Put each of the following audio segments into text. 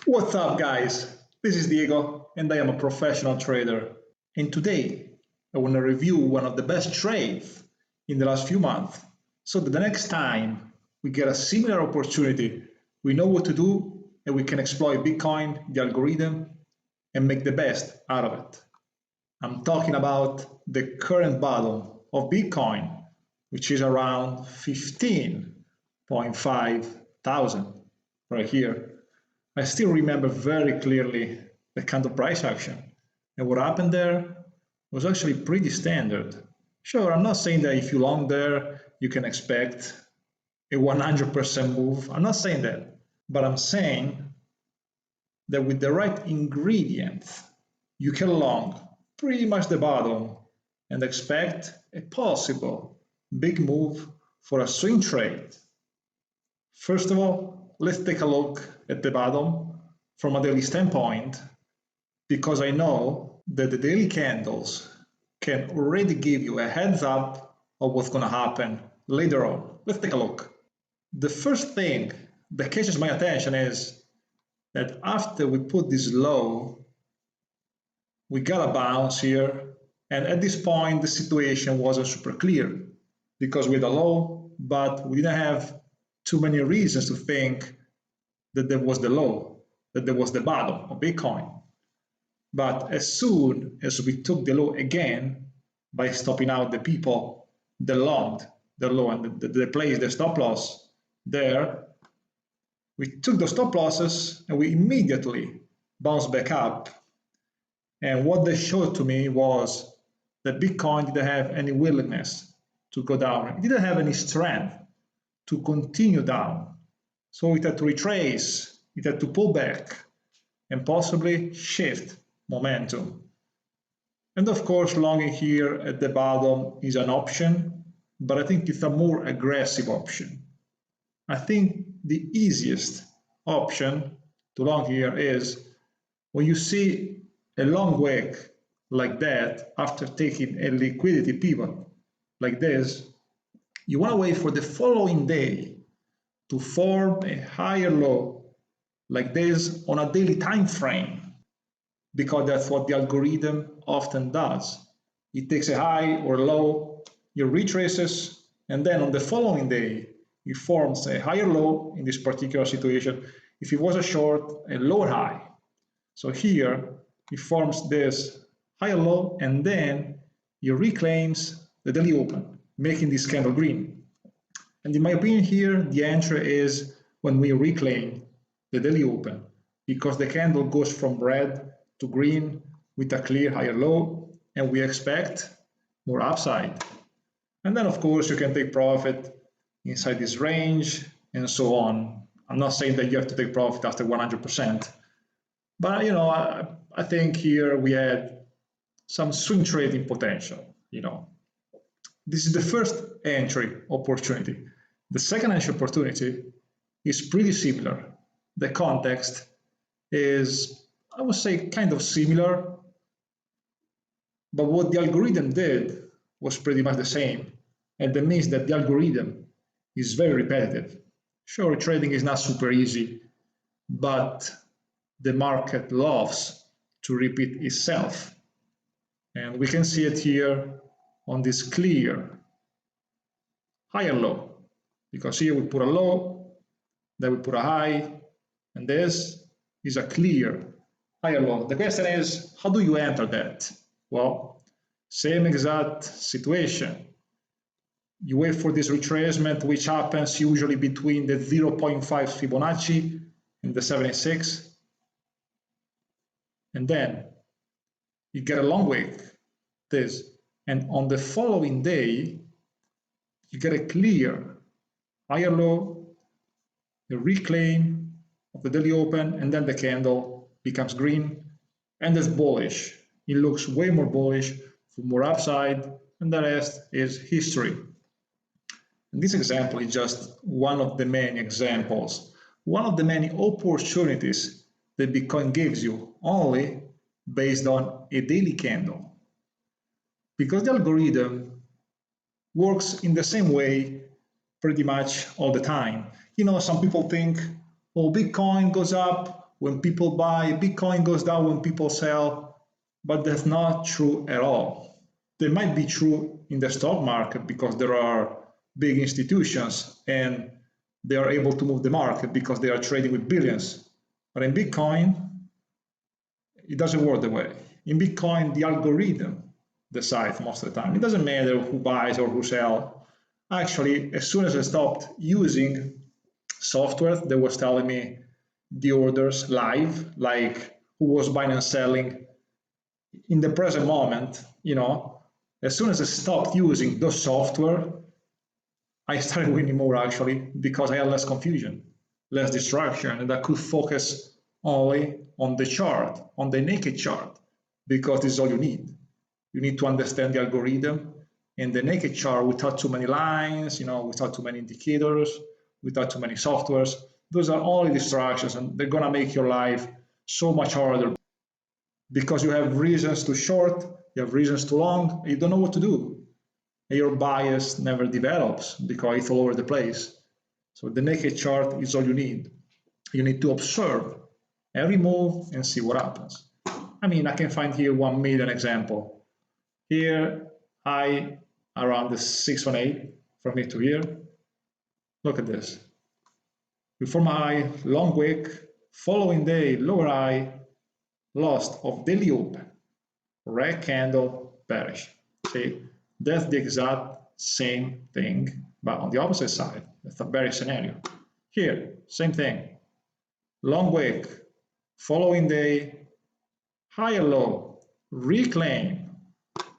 What's up, guys? This is Diego, and I am a professional trader. And today, I want to review one of the best trades in the last few months so that the next time we get a similar opportunity, we know what to do and we can exploit Bitcoin, the algorithm, and make the best out of it. I'm talking about the current bottom of Bitcoin, which is around 15.5 thousand right here. I still remember very clearly the kind of price action. And what happened there was actually pretty standard. Sure, I'm not saying that if you long there, you can expect a 100% move. I'm not saying that. But I'm saying that with the right ingredients, you can long pretty much the bottom and expect a possible big move for a swing trade. First of all, let's take a look at the bottom from a daily standpoint, because I know that the daily candles can already give you a heads up of what's going to happen later on. Let's take a look. The first thing that catches my attention is that after we put this low, we got a bounce here, and at this point the situation wasn't super clear because we had a low, but we didn't have too many reasons to think that there was the low, that there was the bottom of Bitcoin. But as soon as we took the low again by stopping out the people that longed the low and they placed the stop loss there, we took the stop losses and we immediately bounced back up. And what they showed to me was that Bitcoin didn't have any willingness to go down. It didn't have any strength to continue down. So it had to retrace, it had to pull back and possibly shift momentum. And of course, longing here at the bottom is an option, but I think it's a more aggressive option. I think the easiest option to long here is when you see a long wick like that after taking a liquidity pivot like this, you want to wait for the following day to form a higher low like this on a daily time frame, because that's what the algorithm often does. It takes a high or low, it retraces, and then on the following day it forms a higher low. In this particular situation, if it was a short, a lower high. So here it forms this higher low, and then it reclaims the daily open, making this candle green. And in my opinion here, the entry is when we reclaim the daily open, because the candle goes from red to green with a clear higher low, and we expect more upside. And then of course you can take profit inside this range and so on. I'm not saying that you have to take profit after 100%, but I think here we had some swing trading potential. This is the first entry opportunity. The second entry opportunity is pretty similar. The context is, I would say, kind of similar, but what the algorithm did was pretty much the same. And that means that the algorithm is very repetitive. Sure, trading is not super easy, but the market loves to repeat itself. And we can see it here on this clear higher low, because here we put a low, then we put a high, and this is a clear higher low. The question is, how do you enter that? Well, same exact situation. You wait for this retracement, which happens usually between the 0.5 Fibonacci and the 76. And then you get a long wick, this. And on the following day, you get a clear higher low, a reclaim of the daily open, and then the candle becomes green and it's bullish. It looks way more bullish for more upside, and the rest is history. And this example is just one of the many examples, one of the many opportunities that Bitcoin gives you only based on a daily candle. Because the algorithm works in the same way pretty much all the time. Some people think, oh, Bitcoin goes up when people buy, Bitcoin goes down when people sell, but that's not true at all. They might be true in the stock market because there are big institutions and they are able to move the market because they are trading with billions. But in Bitcoin, it doesn't work that way. In Bitcoin, the algorithm decides most of the time. It doesn't matter who buys or who sells. Actually, as soon as I stopped using software that was telling me the orders live, like who was buying and selling in the present moment, as soon as I stopped using those software, I started winning more actually because I had less confusion, less distraction, and I could focus only on the chart, on the naked chart, because this is all you need. You need to understand the algorithm and the naked chart without too many lines, without too many indicators, without too many softwares. Those are only distractions, and they're gonna make your life so much harder because you have reasons to short, you have reasons to long, and you don't know what to do. And your bias never develops because it's all over the place. So the naked chart is all you need. You need to observe every move and see what happens. I mean, I can find here 1 million example. Here, high around the 618 from here to here. Look at this. We form a high, long wick, following day, lower high, lost of daily open, red candle, bearish. See, that's the exact same thing, but on the opposite side. That's a bearish scenario. Here, same thing. Long wick, following day, higher low, reclaim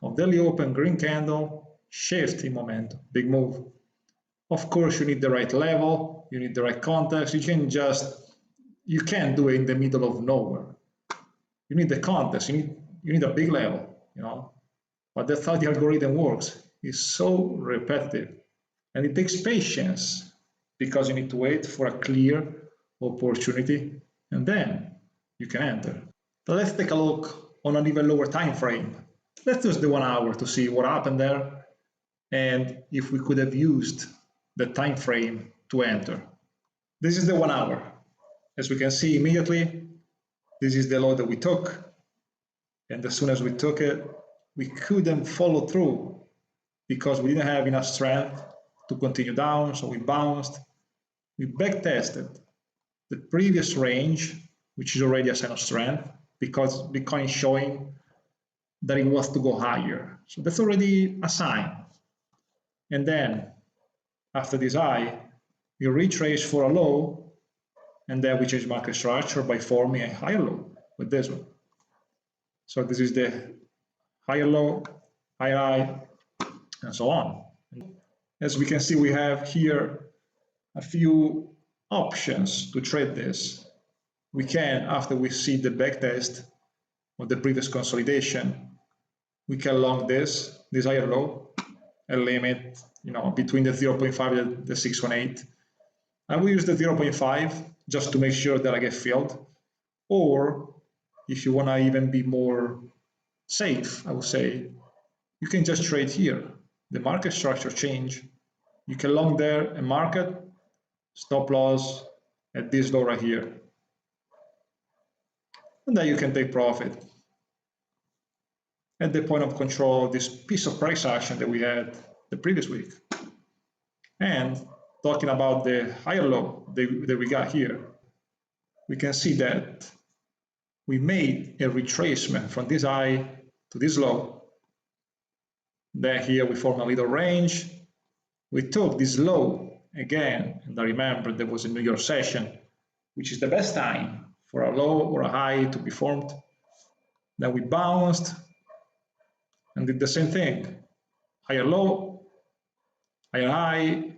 of daily open, green candle, shift in momentum, big move. Of course, you need the right level, you need the right context. You can't do it in the middle of nowhere. You need the context, you need a big level, But that's how the algorithm works. It's so repetitive. And it takes patience because you need to wait for a clear opportunity and then you can enter. So let's take a look on an even lower time frame. Let's use the 1 hour to see what happened there and if we could have used the time frame to enter. This is the 1 hour. As we can see immediately, this is the low that we took. And as soon as we took it, we couldn't follow through because we didn't have enough strength to continue down, so we bounced. We backtested the previous range, which is already a sign of strength, because Bitcoin is showing that it wants to go higher. So that's already a sign. And then, after this high, we retrace for a low, and then we change market structure by forming a higher low with this one. So this is the higher low, higher high, and so on. As we can see, we have here a few options to trade this. We can, after we see the backtest of the previous consolidation, we can long this higher low, a limit, between the 0.5 and the 618. I will use the 0.5 just to make sure that I get filled. Or if you want to even be more safe, I would say, you can just trade here. The market structure change. You can long there a market, stop loss at this low right here. And then you can take profit. At the point of control, this piece of price action that we had the previous week. And talking about the higher low that we got here, we can see that we made a retracement from this high to this low. Then here we form a little range. We took this low again, and I remember there was a New York session, which is the best time for a low or a high to be formed. Then we bounced and did the same thing. Higher low, higher high,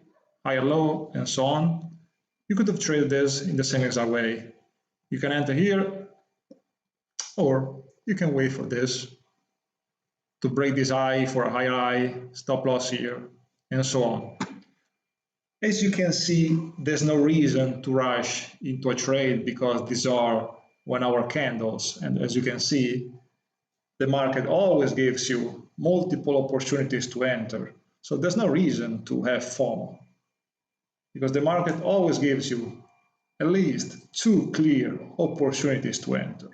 higher low, and so on. You could have traded this in the same exact way. You can enter here, or you can wait for this to break this high for a higher high, stop loss here, and so on. As you can see, there's no reason to rush into a trade because these are 1 hour candles. And as you can see, the market always gives you multiple opportunities to enter. So there's no reason to have FOMO because the market always gives you at least two clear opportunities to enter.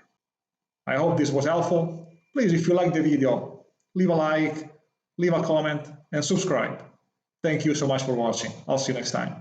I hope this was helpful. Please, if you like the video, leave a like, leave a comment, and subscribe. Thank you so much for watching. I'll see you next time.